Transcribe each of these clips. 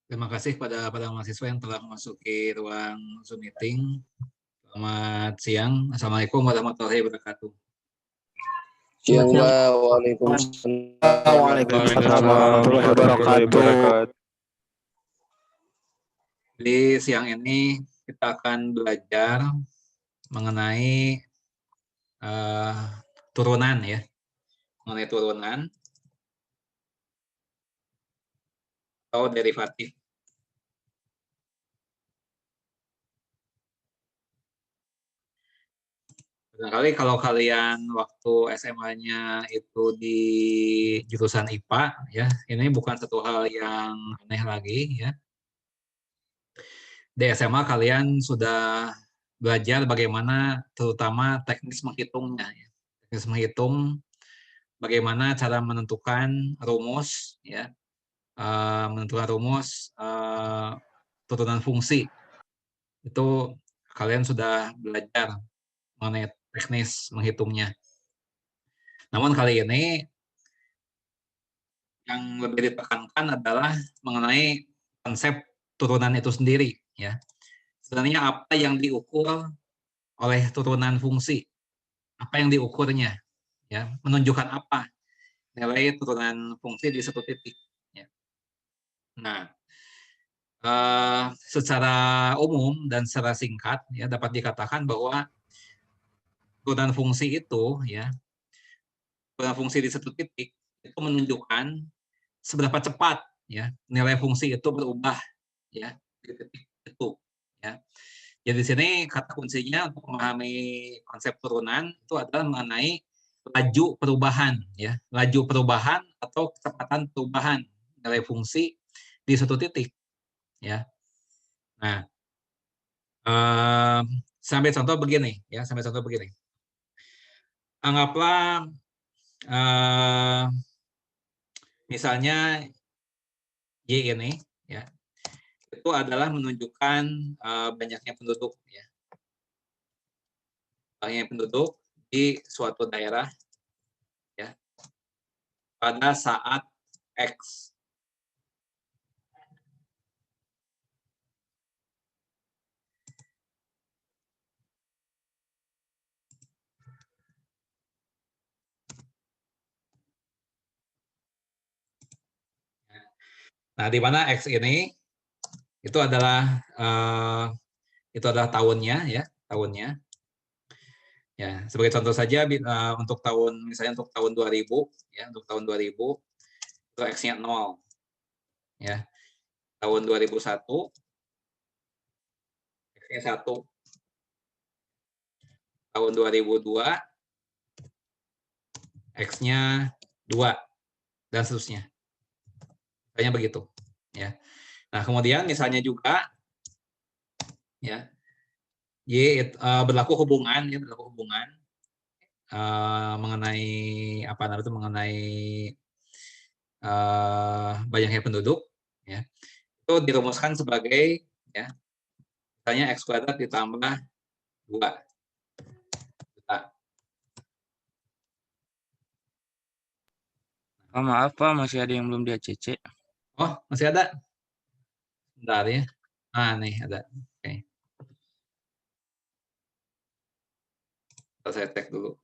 Terima kasih pada mahasiswa yang telah memasuki ruang Zoom meeting. Selamat siang. Assalamualaikum warahmatullahi wabarakatuh. Siang, Mbak. Waalaikumsalam warahmatullahi wabarakatuh. Di siang ini kita akan belajar mengenai turunan ya, mengenai turunan atau derivatif. Barangkali kalau kalian waktu SMA-nya itu di jurusan IPA, ya, ini bukan satu hal yang aneh lagi, ya. Di SMA kalian sudah belajar bagaimana terutama teknis menghitungnya, ya. Teknis menghitung bagaimana cara menentukan rumus, ya, menentukan rumus turunan fungsi. Itu kalian sudah belajar mengenai teknis menghitungnya. Namun kali ini yang lebih ditekankan adalah mengenai konsep turunan itu sendiri, ya. Sebenarnya apa yang diukur oleh turunan fungsi? Apa yang diukurnya? Ya, menunjukkan apa nilai turunan fungsi di satu titik, ya. Nah, secara umum dan secara singkat, ya, dapat dikatakan bahwa turunan fungsi itu, ya, turunan fungsi di satu titik itu menunjukkan seberapa cepat, ya, nilai fungsi itu berubah, ya, di titik itu, ya. Jadi di sini kata kuncinya untuk memahami konsep turunan itu adalah mengenai laju perubahan, ya, laju perubahan atau kecepatan perubahan nilai fungsi di satu titik, ya. Nah, sampai contoh begini, ya, sampai contoh begini. Anggaplah misalnya Y ini, ya, itu adalah menunjukkan banyaknya penduduk, ya, banyaknya penduduk di suatu daerah, ya, pada saat X. Nah, di mana X ini itu adalah tahunnya, ya, tahunnya. Ya, sebagai contoh saja untuk tahun misalnya untuk tahun 2000, ya, untuk tahun 2000 itu X-nya 0, ya. Tahun 2001 X-nya 1. Tahun 2002 X-nya 2 dan seterusnya. Misalnya begitu, ya. Nah, kemudian misalnya juga, ya, Y berlaku hubungan, ya, berlaku hubungan mengenai apa namanya itu mengenai banyaknya penduduk, ya. Itu dirumuskan sebagai, ya, misalnya X kuadrat ditambah 2 juta. Oh, maaf Pak, masih ada yang belum di ACC. Oh, masih ada? Bentar, ya. Nih ada. Oke. Saya cek dulu.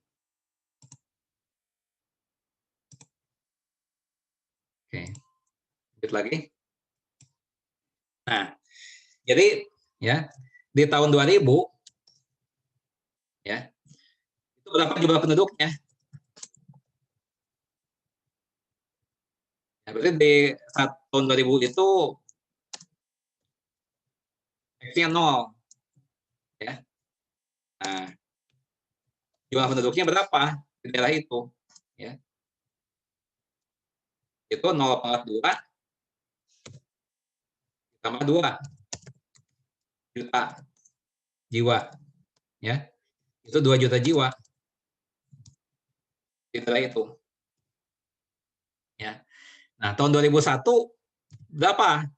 Oke. Lanjut lagi. Nah, jadi, ya, di tahun 2000, ya, itu berapa jumlah penduduknya? Ya, berarti di tahun 2000 itu X-nya 0, ya. Nah, jumlah penduduknya berapa di daerah itu, ya? Itu 0,2 tambah 2 juta jiwa, ya. Itu 2 juta jiwa di daerah itu, ya. Nah, tahun 2001 berapa?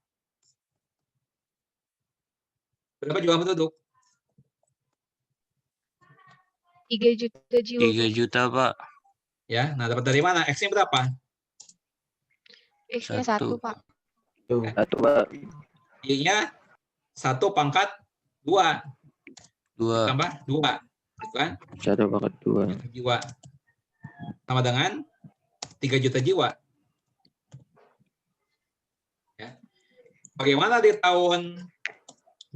Berapa jumlah penduduk? 3 juta jiwa. 3 juta Pak. Ya, nah dapat dari mana? X-nya berapa? X-nya 1, Pak. 1, Pak. Y-nya 1 pangkat 2 2. ditambah 2, gitu kan? 1 pangkat 2. Jiwa. Sama dengan 3 juta jiwa. Ya. Bagaimana di tahun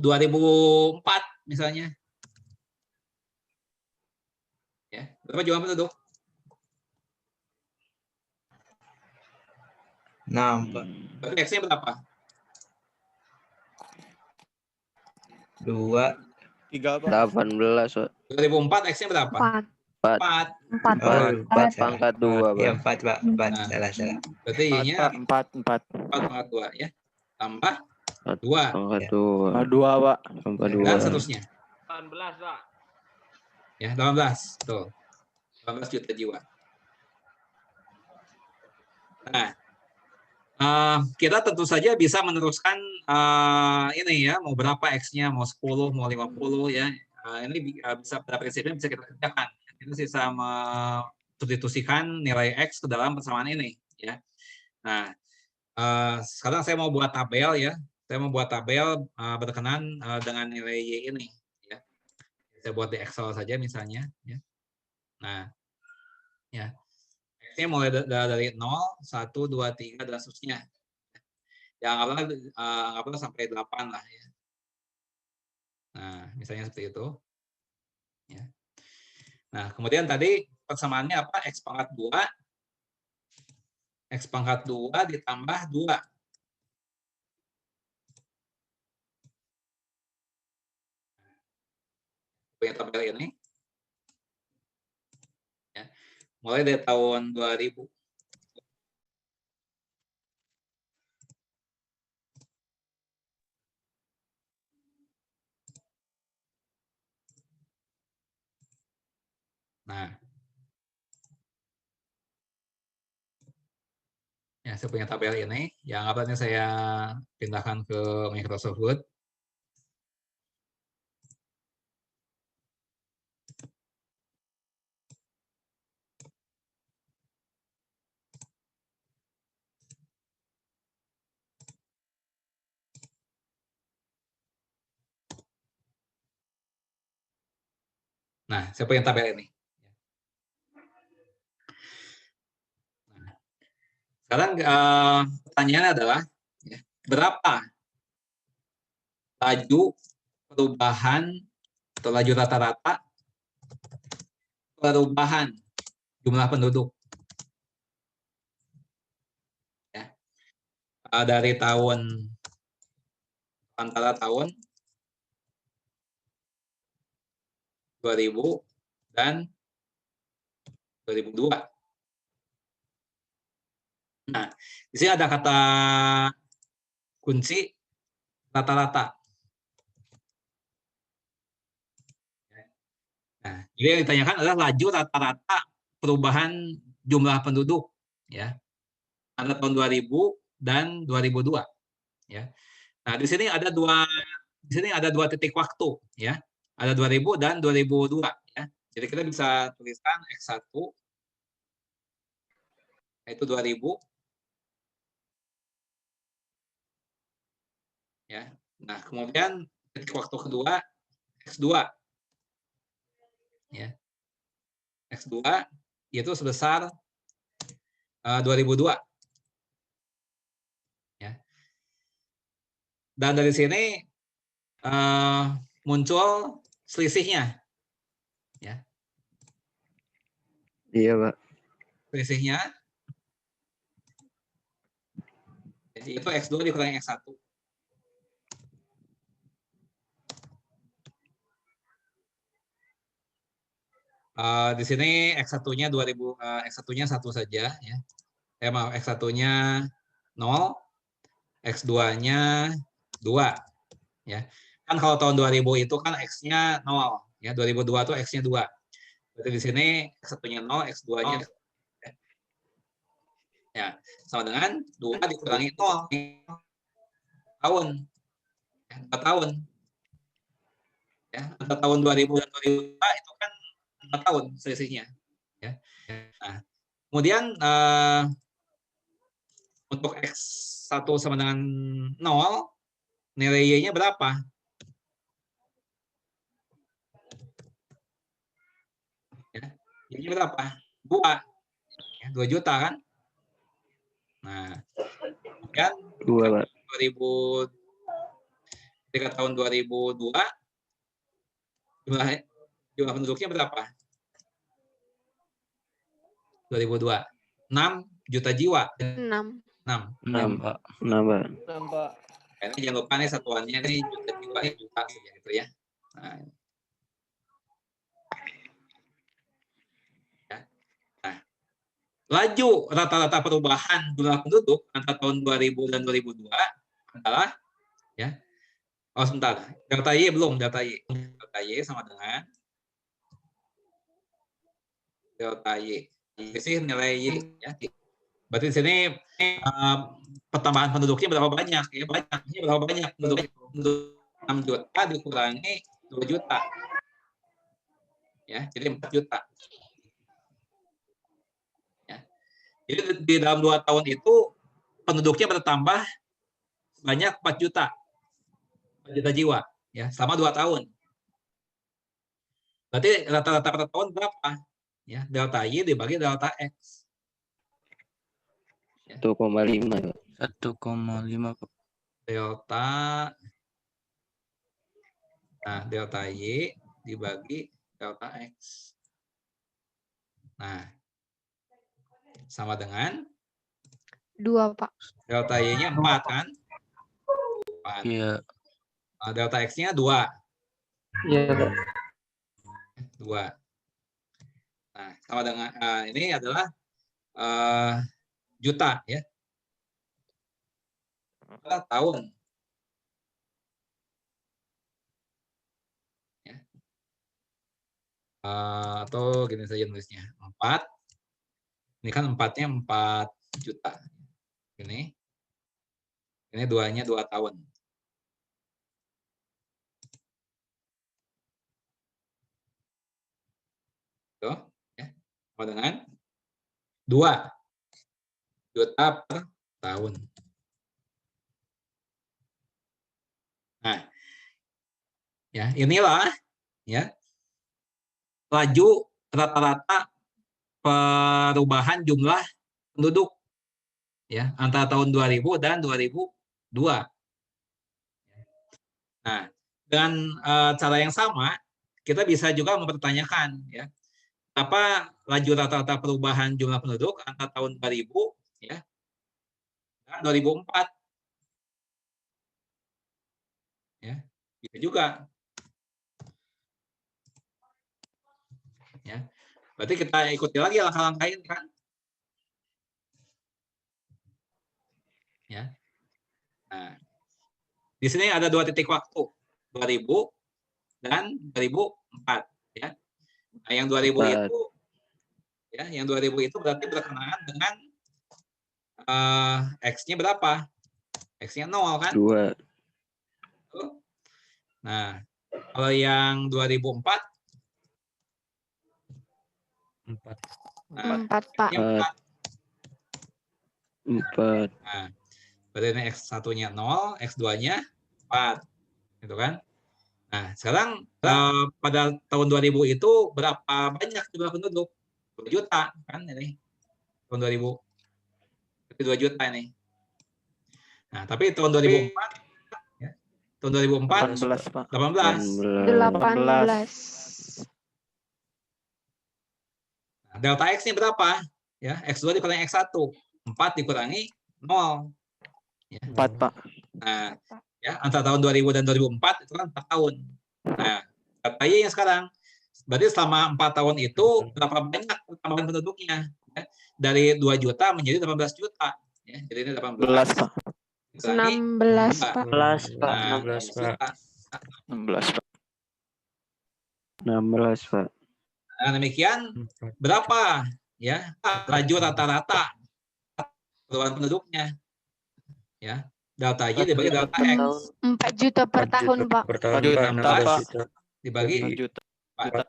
2004 misalnya? Ya, berapa jumlah penduduk? 6, Pak. Berarti X-nya berapa? 2 3 Pak. 18 Pak. 2004 X-nya berapa? 4. 4. 4. Oh, 4 pangkat 2 ya Pak. 4 Pak. 4. Nah. Salah. Berarti 4 Y-nya Pak. 4. 4 pangkat 2 ya. Tambah 4 2 pangkat Ya. 2. 2 Pak. Tambah dan 2. seterusnya. 18 Pak. Ya, 18. Tuh. 18 juta jiwa. Nah, kita tentu saja bisa meneruskan ini ya, mau berapa X-nya, mau 10, mau 50 ya. Ini bisa pada prinsipnya bisa kita kerjakan. Kita bisa substitusikan nilai X ke dalam persamaan ini ya. Nah, sekarang saya mau buat tabel ya. Saya mau buat tabel berkenan dengan nilai Y ini ya. Saya buat di Excel saja misalnya ya. Nah, ya. X-nya mulai dari 0, 1, 2, 3 dan seterusnya. Ya anggaplah sampai 8 lah ya. Nah, misalnya seperti itu. Ya. Nah, kemudian tadi persamaannya apa? X pangkat 2. X pangkat 2 ditambah 2. Punya tabel ini. Ya. Mulai dari tahun 2000. Nah, ya saya punya tabel ini. Yang anggapnya saya pindahkan ke Microsoft Word. Nah, saya punya tabel ini. Nah, sekarang pertanyaannya adalah berapa laju perubahan atau laju rata-rata perubahan jumlah penduduk ya, dari antara tahun 2000 dan 2002. Nah, di sini ada kata kunci rata-rata. Nah, jadi yang ditanyakan adalah laju rata-rata perubahan jumlah penduduk ya antara tahun 2000 dan 2002 ya. Nah, di sini ada dua titik waktu ya. Ada 2000 dan 2002 ya. Jadi kita bisa tuliskan X1 yaitu 2000 ya. Nah, kemudian titik waktu kedua X2 ya. X2 yaitu sebesar 2002 ya. Dan dari sini muncul selisihnya ya. Iya Pak. Selisihnya jadi itu X2 dikurangi X1. Di sini X1-nya 2000, X1-nya 1 saja ya. Maaf, X1-nya 0, X2-nya 2 ya. Kan kalau tahun 2000 itu kan X-nya 0 ya, 2002 itu X-nya 2. Berarti di sini X1-nya 0, X2-nya ya, sama dengan 2 dikurangi 0 tahun. 4 tahun. Ya, antara tahun 2000 dan 2002 itu kan 4 tahun selisihnya ya. Nah, kemudian untuk X1 sama dengan 0, nilai Y-nya berapa? Ya, Y-nya berapa? 2. Ya, 2 juta kan? Nah, kemudian 2 Pak. 2000 ketika tahun 2002 jumlah penduduknya berapa? 2002. 6 juta jiwa. 6. 6. 6 Pak. 6 Pak. Nampak. Ini jangan lupa nih satuannya nih juta jiwa, juta saja gitu ya. Nah, laju rata-rata perubahan jumlah penduduk antara tahun 2000 dan 2002 adalah ya. Oh sebentar, delta Y belum, delta Y. Delta Y sama dengan delta Y. Di sini nilai Y ya. Berarti di sini pertambahan penduduknya berapa banyak? Ya banyak. Ini berapa banyak penduduk? 6 juta dikurangi 2 juta. Ya, jadi 4 juta. Ya. Jadi di dalam 2 tahun itu penduduknya bertambah sebanyak 4 juta. 4 juta jiwa ya, selama 2 tahun. Berarti rata-rata per tahun berapa? Ya, delta Y dibagi delta X. 1,5. 1,5 Pak. Delta Y dibagi delta X. Nah, sama dengan 2, Pak. delta Y-nya 4 kan? 4. Iya. Delta X-nya 2. Iya, Pak. 2. Nah, sama dengan ini adalah juta ya. Tahun. Ya. Atau gini saja nulisnya. 4. Ini kan 4-nya 4 juta. Ini 2-nya 2 tahun. Tuh, ya. Sama dengan 2 juta per tahun. Nah, ya inilah ya laju rata-rata perubahan jumlah penduduk ya antara tahun 2000 dan 2002. Nah, dengan cara yang sama kita bisa juga mempertanyakan ya apa laju rata-rata perubahan jumlah penduduk antara tahun 2000 ya dan 2004 ya bisa juga ya. Berarti kita ikuti lagi langkah-langkah ini kan ya. Nah, di sini ada 2 titik waktu 2000 dan 2004 ya. Nah, yang 2000 itu ya, yang 2000 itu berarti berkenaan dengan X-nya berapa? X-nya 0 kan? 2. Nah, kalau yang 2004 4. nah, 4, Pak. X-nya 4. 4. Nah, berarti ini X1-nya 0, X2-nya 4. Gitu kan? Nah, sekarang pada tahun 2000 itu berapa banyak jumlah penduduk? 2 juta kan ini. Tahun 2000. Berarti 2 juta ini. Nah, tapi tahun 2004 ya. Tahun 2004 18, Pak. 18. 18. Nah, delta X-nya berapa? Ya, X2 dikurangi X1. 4 dikurangi 0. Ya. 4, Pak. Nah, ya, antara tahun 2000 dan 2004 itu kan 4 tahun. Nah, delta Y yang sekarang. Berarti selama 4 tahun itu berapa banyak pertambahan penduduknya? Ya, dari 2 juta menjadi 18 juta. Ya, jadi ini 18. 11, Pak. Dikurangi 16, 2. Pak. 16, Pak. Nah, 16, 16 juta. 16, Pak. 16, Pak. Nah, demikian berapa ya laju rata-rata perubahan penduduknya? Ya, delta Y dibagi delta X 4 juta per tahun, Pak. Per tahun, 4 Pak. juta, 16 Pak. dibagi 4 juta. 4.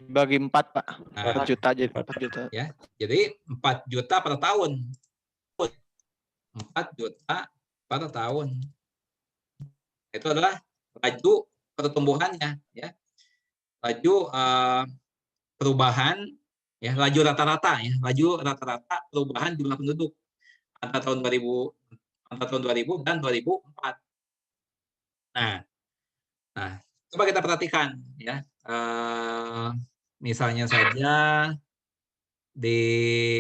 Bagi 4, Pak. Nah, 4 juta aja. 4 juta. ya. Jadi 4 juta per tahun. 4 juta per tahun. Itu adalah laju pertumbuhannya ya. Laju perubahan ya, laju rata-rata ya, laju rata-rata perubahan jumlah penduduk antara tahun 2000 dan 2004. Nah, coba kita perhatikan ya. Misalnya saja di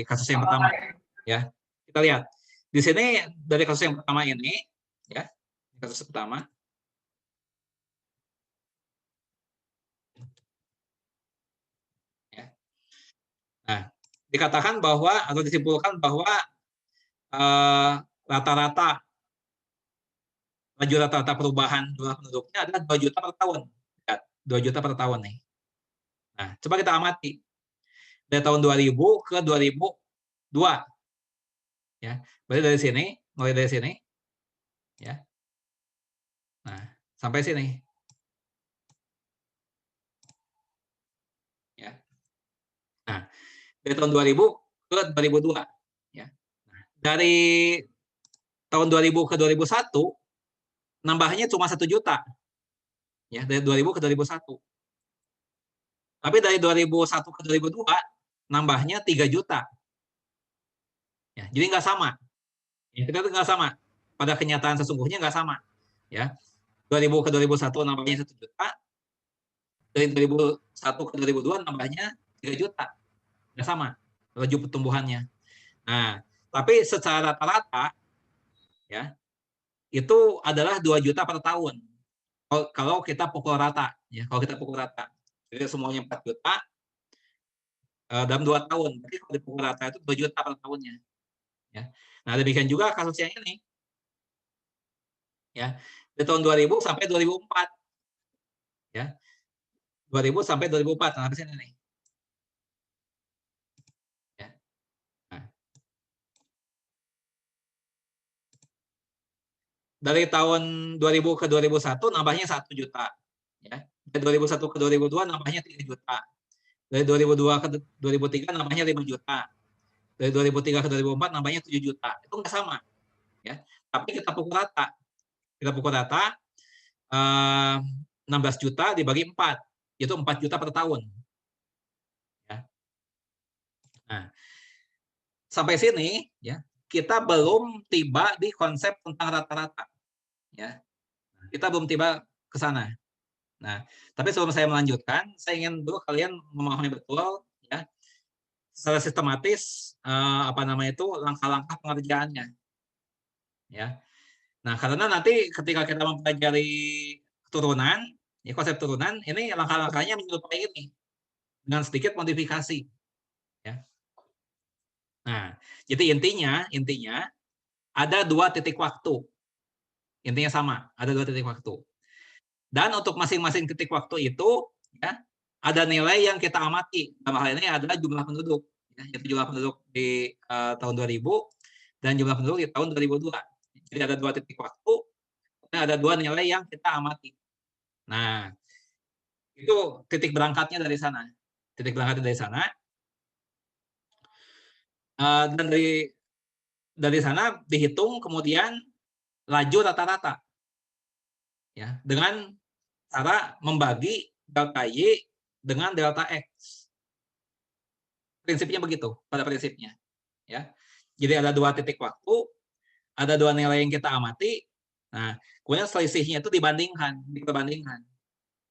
kasus yang pertama ya. Kita lihat. Di sini dari kasus yang pertama ini ya, kasus pertama. Ya. Nah, dikatakan bahwa atau disimpulkan bahwa rata-rata laju rata-rata perubahan jumlah penduduknya adalah 2 juta per tahun. Ya, 2 juta per tahun nih. Nah, coba kita amati. Dari tahun 2000 ke 2002. Ya, berarti dari sini, mulai dari sini, ya. Nah, sampai sini. Ya. Nah, dari tahun 2000 ke 2002. Ya. Nah, dari tahun 2000 ke 2001, nambahnya cuma 1 juta. Ya, dari 2000 ke 2001. Tapi dari 2001 ke 2002, nambahnya 3 juta. Ya, jadi nggak sama. Ya, kita nggak sama. Pada kenyataan sesungguhnya nggak sama. Ya, 2000 ke 2001 nambahnya 1 juta. Dari 2001 ke 2002 nambahnya 3 juta. Nggak sama laju pertumbuhannya. Nah, tapi secara rata-rata, ya, itu adalah 2 juta per tahun. Kalau kita pukul rata, ya, kalau kita pukul rata. Jadi semuanya 4 juta dalam 2 tahun. Berarti kalau dipukul rata itu 2 juta per tahunnya. Ya. Nah, demikian juga kasus yang ini. Ya, dari tahun 2000 sampai 2004. Ya. 2000 sampai 2004. Nah, sini nih. Ya. Nah. Dari tahun 2000 ke 2001 nambahnya 1 juta. Ya. Dari 2001 ke 2002 nambahnya 3 juta. Dari 2002 ke 2003 nambahnya 5 juta. Dari 2003 ke 2004 nambahnya 7 juta. Itu nggak sama. Ya. Tapi kita pukul rata. Kita pukul rata 16 juta dibagi 4. Itu 4 juta per tahun. Ya. Nah, sampai sini ya, kita belum tiba di konsep tentang rata-rata. Ya. Kita belum tiba ke sana. Nah, tapi sebelum saya melanjutkan, saya ingin dulu kalian memahami betul ya secara sistematis langkah-langkah pengerjaannya. Ya. Nah, karena nanti ketika kita mempelajari turunan, ya konsep turunan, ini langkah-langkahnya menyerupai ini dengan sedikit modifikasi. Ya. Nah, jadi intinya ada 2 titik waktu. Intinya sama, ada 2 titik waktu. Dan untuk masing-masing titik waktu itu, ya, ada nilai yang kita amati. Dalam hal ini adalah jumlah penduduk. Ya, yaitu jumlah penduduk di tahun 2000 dan jumlah penduduk di tahun 2002. Jadi ada 2 titik waktu, dan ada 2 nilai yang kita amati. Nah, itu titik berangkatnya dari sana. Titik berangkatnya dari sana. Dan dari sana dihitung kemudian laju rata-rata. Ya, dengan cara membagi delta Y dengan delta X. Prinsipnya begitu, pada prinsipnya. Ya. Jadi ada 2 titik waktu, ada 2 nilai yang kita amati. Nah, kemudian selisihnya itu diperbandingkan.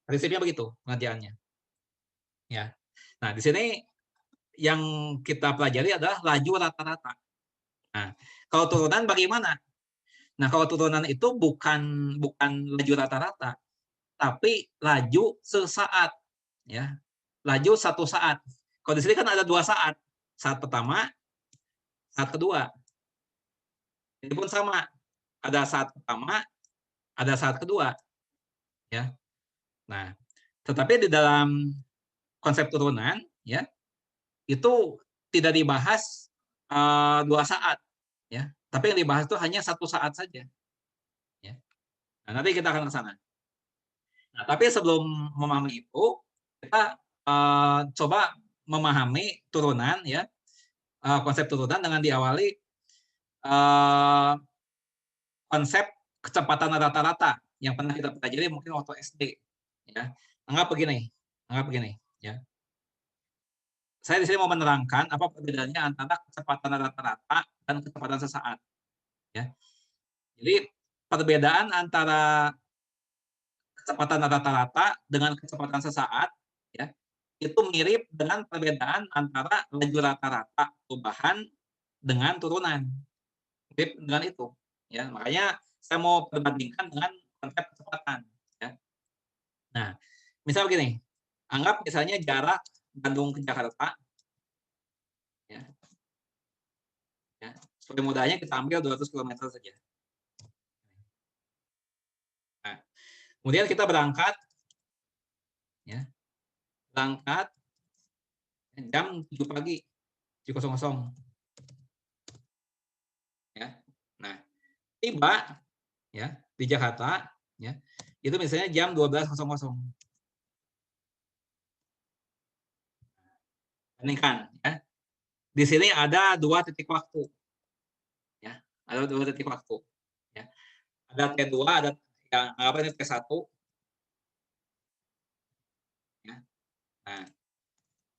Prinsipnya begitu pengerjaannya. Ya. Nah, di sini yang kita pelajari adalah laju rata-rata. Nah, kalau turunan bagaimana? Nah, kalau turunan itu bukan laju rata-rata, tapi laju sesaat. Ya. Laju 1 saat. Kalau di sini kan ada 2 saat. Saat pertama, saat kedua. Ini pun sama. Ada saat pertama, ada saat kedua. Ya. Nah, tetapi di dalam konsep turunan, ya, itu tidak dibahas 2 saat, ya. Tapi yang dibahas itu hanya 1 saat saja. Ya. Nah, nanti kita akan ke sana. Nah, tapi sebelum memahami itu, kita coba memahami turunan, ya, konsep turunan dengan diawali konsep kecepatan rata-rata yang pernah kita pelajari mungkin waktu SD. Ya. Anggap begini, ya. Saya di sini mau menerangkan apa perbedaannya antara kecepatan rata-rata dan kecepatan sesaat. Ya. Jadi perbedaan antara kecepatan rata-rata dengan kecepatan sesaat, ya, itu mirip dengan perbedaan antara laju rata-rata perubahan dengan turunan. Mirip dengan itu. Ya, makanya saya mau perbandingkan dengan konsep kecepatan. Ya. Nah, misal begini, anggap misalnya jarak Bandung ke Jakarta, ya, Ya, sebagai mudahnya kita ambil 200 km saja. Nah, kemudian kita berangkat, ya, berangkat jam 7 pagi, 7.00. Ya, nah tiba ya di Jakarta, ya itu misalnya jam 12.00. Bandingkan, ya. Di sini ada 2 titik waktu, ya, ada 2 titik waktu, ya. Ada T2, ada yang apa ini T1, ya. Nah,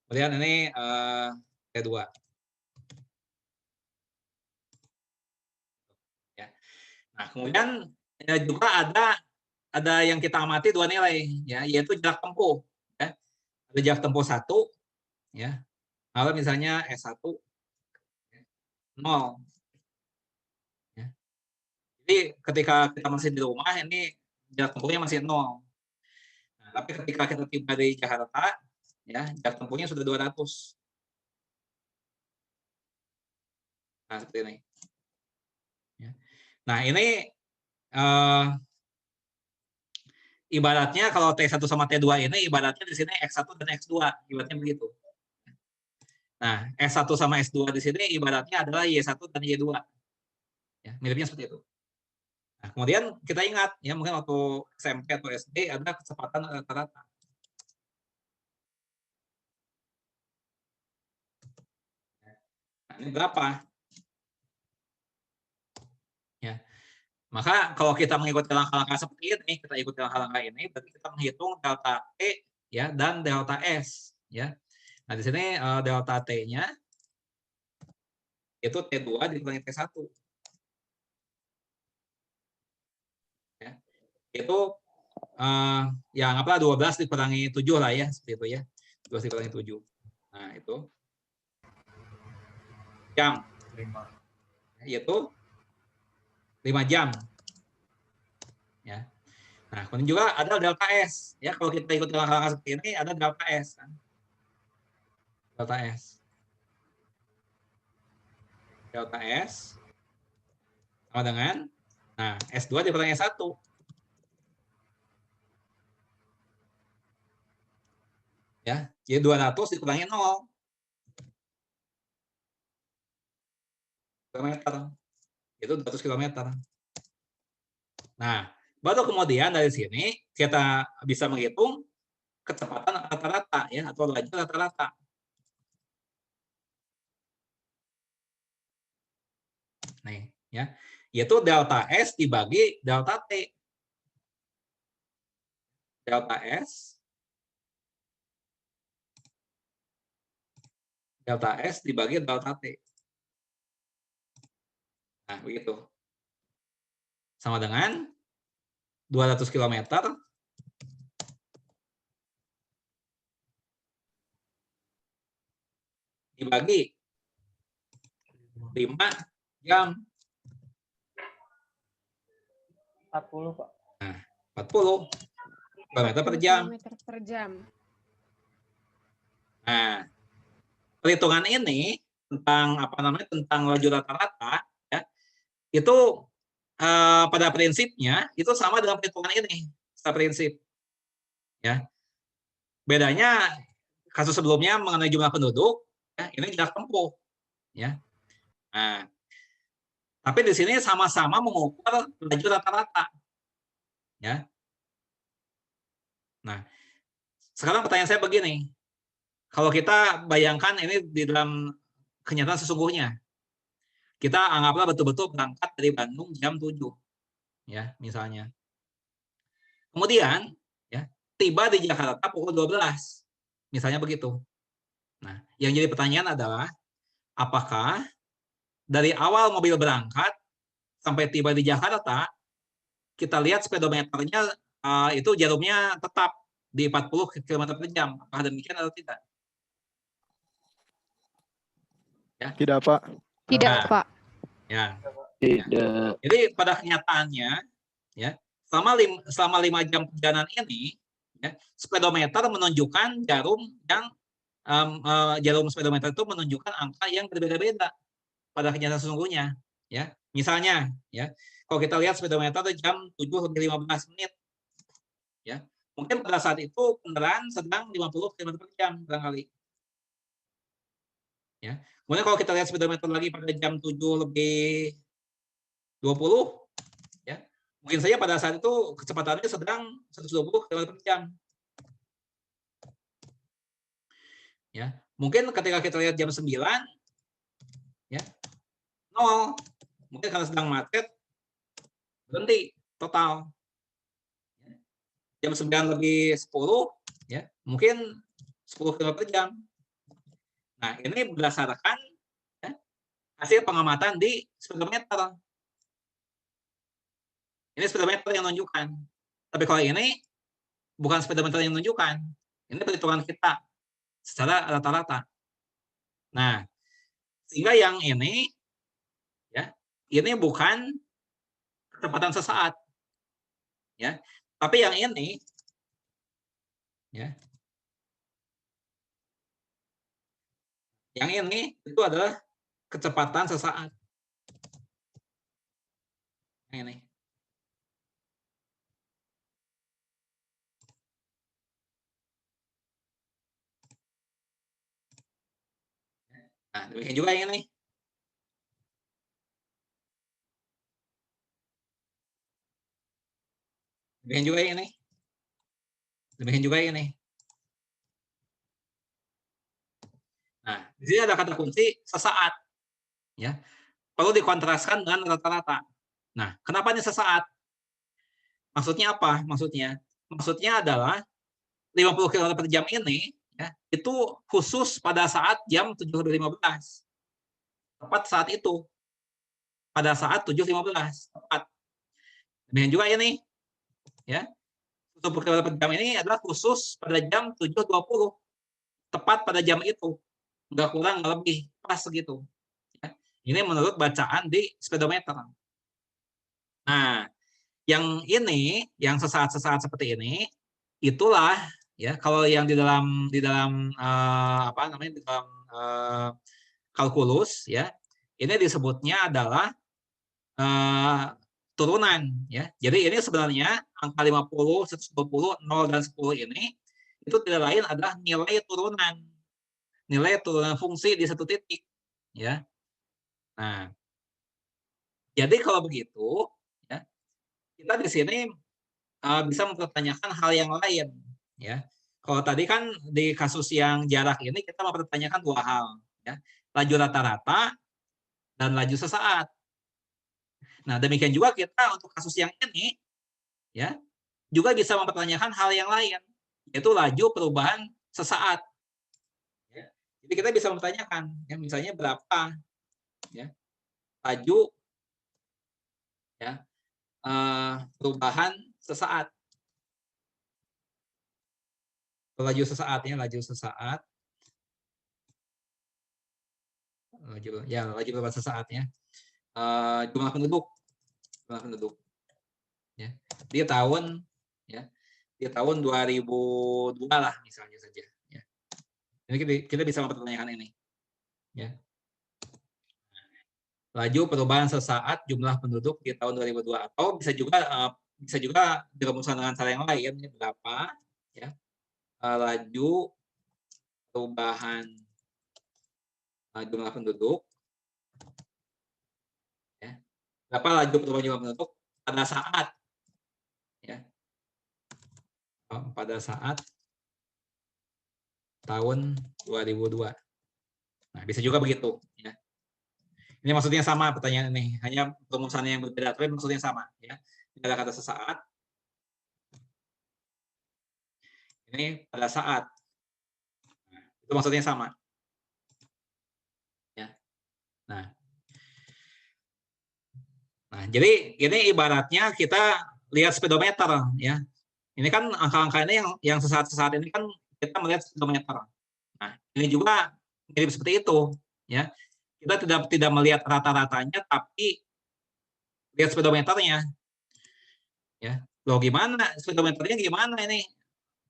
kemudian ini T2, ya. Nah, kemudian juga ada yang kita amati 2 nilai, ya, yaitu jarak tempuh, ya. Ada jarak tempuh 1, ya. Kalau misalnya S1 0. Ya. Jadi ketika kita masih di rumah ini jarak tempuhnya masih 0. Nah, tapi ketika kita tiba di Jakarta, ya jarak tempuhnya sudah 200. Nah, seperti ini. Ya. Nah, ini ibaratnya kalau T1 sama T2 ini ibaratnya di sini X1 dan X2, ibaratnya begitu. Nah, S1 sama S2 di sini ibaratnya adalah Y1 dan Y2. Ya, miripnya seperti itu. Nah, kemudian kita ingat, ya mungkin waktu SMP atau SD ada kecepatan rata-rata. Nah, ini berapa? Ya. Maka kalau kita mengikuti langkah-langkah seperti ini, kita ikuti langkah-langkah ini, berarti kita menghitung delta T ya dan delta S, ya. Nah, di sini delta T-nya itu T2 dikurangi T1. Ya. Itu yang apa 12 dikurangi 7 lah ya, seperti itu ya. 12 dikurangi 7. Nah, itu jam. Yaitu 5 jam. Ya. Nah, kemudian juga ada delta S. Ya, kalau kita ikuti langkah-langkah seperti ini ada delta S kan. Delta S. Delta S sama dengan nah, S2 dikurangi S1. Ya, jadi 200 dikurangi 0 km. Itu 200 km. Nah, baru kemudian dari sini kita bisa menghitung kecepatan rata-rata ya atau laju rata-rata. Nih, ya. Yaitu delta S dibagi delta T. Delta S dibagi delta T. Nah, begitu. Sama dengan 200 km dibagi 5 jam. 40, Pak. Nah, 40 km per jam. Per jam. Nah, perhitungan ini tentang apa namanya tentang laju rata-rata ya itu pada prinsipnya itu sama dengan perhitungan ini secara prinsip ya bedanya kasus sebelumnya mengenai jumlah penduduk ya ini jarak tempuh ya nah tapi di sini sama-sama mengukur laju rata-rata ya nah sekarang pertanyaan saya begini kalau kita bayangkan ini di dalam kenyataan sesungguhnya kita anggaplah betul-betul berangkat dari Bandung jam 7 ya misalnya. Kemudian ya tiba di Jakarta pukul 12 misalnya begitu. Nah, yang jadi pertanyaan adalah apakah dari awal mobil berangkat sampai tiba di Jakarta kita lihat speedometernya itu jarumnya tetap di 40 km per jam. Apakah demikian atau tidak? Ya. Tidak, Pak. Tidak, Nah, Pak. ya. Tidak. Jadi pada kenyataannya ya selama 5 jam perjalanan ini ya, speedometer menunjukkan jarum yang jarum speedometer itu menunjukkan angka yang berbeda-beda pada kenyataan sesungguhnya, ya. Misalnya, ya, kalau kita lihat speedometer jam 7:15, ya. Mungkin pada saat itu kendaraan sedang 50 km per jam barangkali. Ya. Kemudian kalau kita lihat speedometer lagi pada jam 7:20, ya, mungkin saja pada saat itu kecepatannya sedang 120 km per jam. Ya, mungkin ketika kita lihat jam 9, ya, 0. Mungkin karena sedang macet, berhenti total. Jam 9:10, ya, mungkin 10 km per jam. Nah, ini berdasarkan, ya, hasil pengamatan di speedometer. Ini speedometer yang menunjukkan. Tapi kalau ini bukan speedometer yang menunjukkan. Ini perhitungan kita secara rata-rata. Nah, sehingga yang ini, ya, ini bukan kecepatan sesaat, ya. Tapi yang ini, ya, yang ini itu adalah kecepatan sesaat. Yang ini. Nah, demikian juga yang ini. Demikian juga yang ini. Demikian juga yang ini. Nah, di sini ada kata kunci sesaat. Ya. Perlu dikontraskan dengan rata-rata. Nah, kenapa ini sesaat? Maksudnya apa? Maksudnya adalah 50 km per jam ini, ya, itu khusus pada saat jam 7:15. Tepat saat itu. Pada saat 7:15. Tepat. Demikian juga ini. Ya. 70 km per jam ini adalah khusus pada jam 7:20. Tepat pada jam itu. Nggak kurang, nggak lebih. Pas segitu. Ya. Ini menurut bacaan di speedometer. Nah, yang ini, yang sesaat-sesaat seperti ini, itulah, ya, kalau yang di dalam apa namanya, di dalam kalkulus, ya, ini disebutnya adalah turunan, ya. Jadi ini sebenarnya angka 50, 120, 0 dan 10 ini itu tidak lain adalah nilai turunan fungsi di satu titik, ya. Nah, jadi kalau begitu, ya, kita di sini bisa mempertanyakan hal yang lain, ya. Kalau tadi kan di kasus yang jarak ini kita mempertanyakan dua hal, ya. Laju rata-rata dan laju sesaat. Nah, demikian juga kita untuk kasus yang ini, ya, juga bisa mempertanyakan hal yang lain, yaitu laju perubahan sesaat. Ya. Jadi kita bisa mempertanyakan, ya, misalnya berapa, ya, laju, ya, perubahan sesaat. Laju sesaat, ya, laju sesaat. Laju perubahan sesaat, ya. Jumlah penduduk, ya. Dia tahun, ya, di tahun 2002 lah misalnya saja, ya. Ini kita bisa mempertanyakan ini, ya. Laju perubahan sesaat jumlah penduduk di tahun 2002, atau bisa juga dirumuskan dengan cara yang lain, ya, berapa, ya, laju perubahan jumlah penduduk, ya, berapa laju perubahan jumlah penduduk pada saat, ya, pada saat tahun 2002. Nah, bisa juga begitu, ya. Ini maksudnya sama pertanyaan ini, hanya rumusannya yang berbeda, tapi maksudnya sama, ya. Ini ada kata sesaat. Ini pada saat. Nah, itu maksudnya sama. Ya. Nah, jadi ini ibaratnya kita lihat speedometer, ya. Ini kan angka-angka ini yang sesaat-sesaat ini kan kita melihat speedometer. Nah, ini juga mirip seperti itu, ya. Kita tidak melihat rata-ratanya, tapi lihat speedometernya, ya. Loh, gimana speedometernya, gimana ini?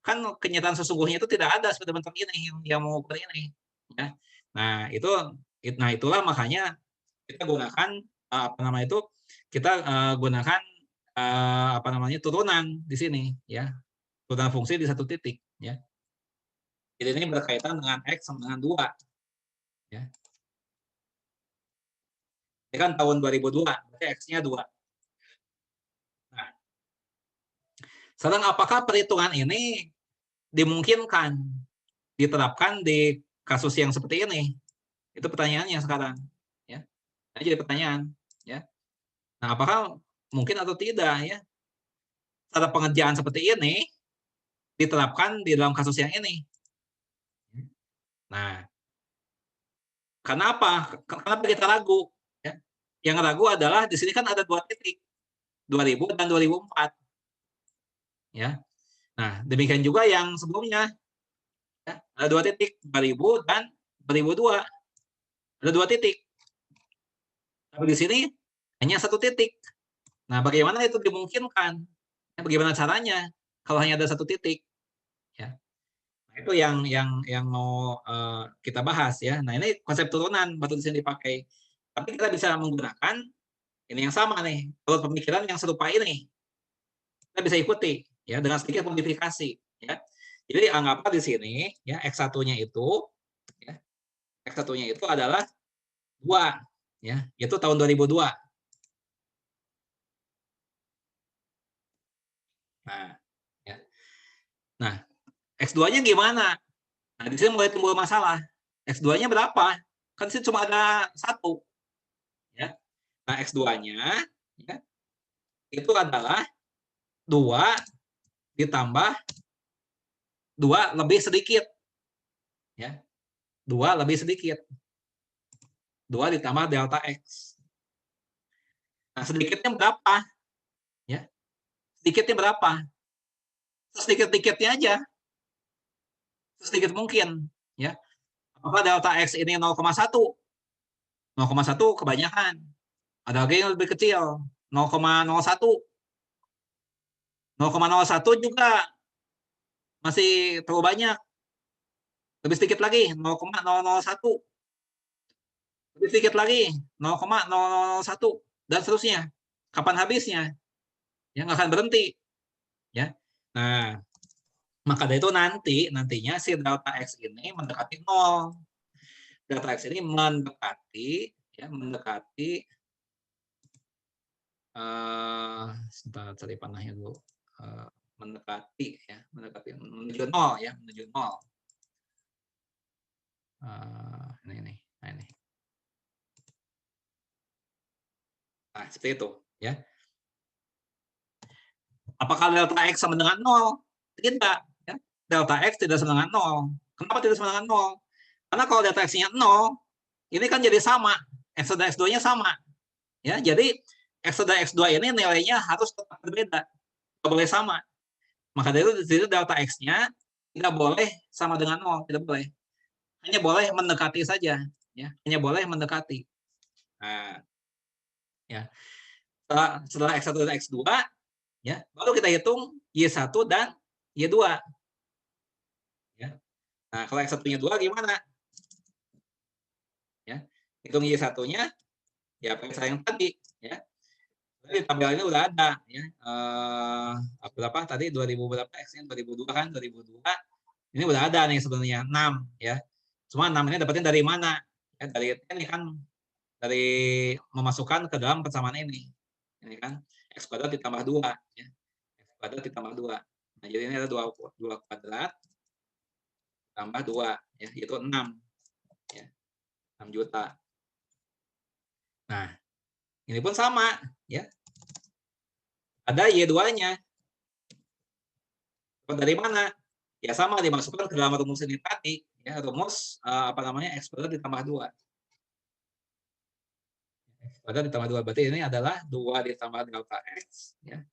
Kan kenyataan sesungguhnya itu tidak ada speedometer ini yang mengukur ini, ya. Nah, itulah makanya kita gunakan apa namanya itu, kita gunakan apa namanya turunan di sini ya, turunan fungsi di satu titik ya. Jadi ini berkaitan dengan x sama dengan 2 ya. Ini kan tahun 2002, berarti x-nya 2. Nah, sekarang apakah perhitungan ini dimungkinkan diterapkan di kasus yang seperti ini? Itu pertanyaannya sekarang ya. Nah, jadi pertanyaan ya. Nah, apakah mungkin atau tidak ya cara pengerjaan seperti ini diterapkan di dalam kasus yang ini? Nah, kenapa? Kenapa kita ragu? Ya. Yang ragu adalah di sini kan ada 2 titik, 2000 dan 2004. Ya. Nah, demikian juga yang sebelumnya. Ya, ada 2 titik, 2000 dan 2002. Ada 2 titik. Tapi di sini hanya 1 titik. Nah, bagaimana itu dimungkinkan? Ya, bagaimana caranya kalau hanya ada 1 titik? Ya. Nah, itu yang mau kita bahas ya. Nah, ini konsep turunan baru di sini dipakai. Tapi kita bisa menggunakan ini yang sama nih, alur pemikiran yang serupa ini. Kita bisa ikuti ya dengan sedikit modifikasi ya. Jadi anggaplah di sini ya X1-nya itu ya, X1-nya itu adalah 2 ya, itu tahun 2002. Nah, ya. Nah, X2-nya gimana? Nah, di sini mulai timbul masalah. X2-nya berapa? Kan sih cuma ada 1. Ya. Nah, X2-nya ya, itu adalah 2 ditambah 2 lebih sedikit. Ya. 2 lebih sedikit. 2 ditambah delta X. Nah, sedikitnya berapa? Ya. Sedikitnya berapa? Sedikit-sedikitnya aja. Sedikit mungkin. Ya. Apakah delta X ini 0,1? 0,1 kebanyakan. Ada lagi yang lebih kecil. 0,01. 0,01 juga masih terlalu banyak. Lebih sedikit lagi, 0,001. Lebih sedikit lagi, 0,001. Dan seterusnya. Kapan habisnya? Ya, nggak akan berhenti. Ya. Nah, maka dari itu nantinya si delta X ini mendekati 0. Delta X ini mendekati sebentar cari panahnya dulu. Mendekati menuju 0 ya, menuju 0. Ini. Nah, seperti itu ya. Apakah delta X sama dengan 0? Tidak ya. Delta X tidak sama dengan 0. Kenapa tidak sama dengan 0? Karena kalau delta X-nya 0, ini kan jadi sama. X dan X2-nya sama. Ya, jadi X dan X2 ini nilainya harus tetap berbeda. Tidak boleh sama. Maka dari itu delta X-nya tidak boleh sama dengan 0, tidak boleh. Hanya boleh mendekati saja, ya. Hanya boleh mendekati. Nah, ya. Setelah X1 dan X2, ya, baru kita hitung Y1 dan Y2. Ya. Nah, kalau X1-nya 2 gimana? Ya. Hitung Y1-nya ya pakai yang tadi, ya. Di tabel ini udah ada ya. Berapa tadi 2000 berapa X-nya 2002 kan 2002. Ini udah ada nih sebenarnya 6 ya. Cuma 6 ini dapatnya dari mana? Ya, dari ini kan dari memasukkan ke dalam persamaan ini. Ini kan X kuadrat ditambah 2 ya. X kuadrat ditambah 2. Nah, jadi ini ada 2 kuadrat tambah 2 ya, yaitu 6 ya. 6 juta. Nah, ini pun sama ya. Ada Y2-nya. Dari mana? Ya sama dimasukkan ke dalam rumus ini tadi, ya rumus X kuadrat ditambah 2. X kuadrat ditambah 2 berarti ini adalah 2 ditambah delta X ya.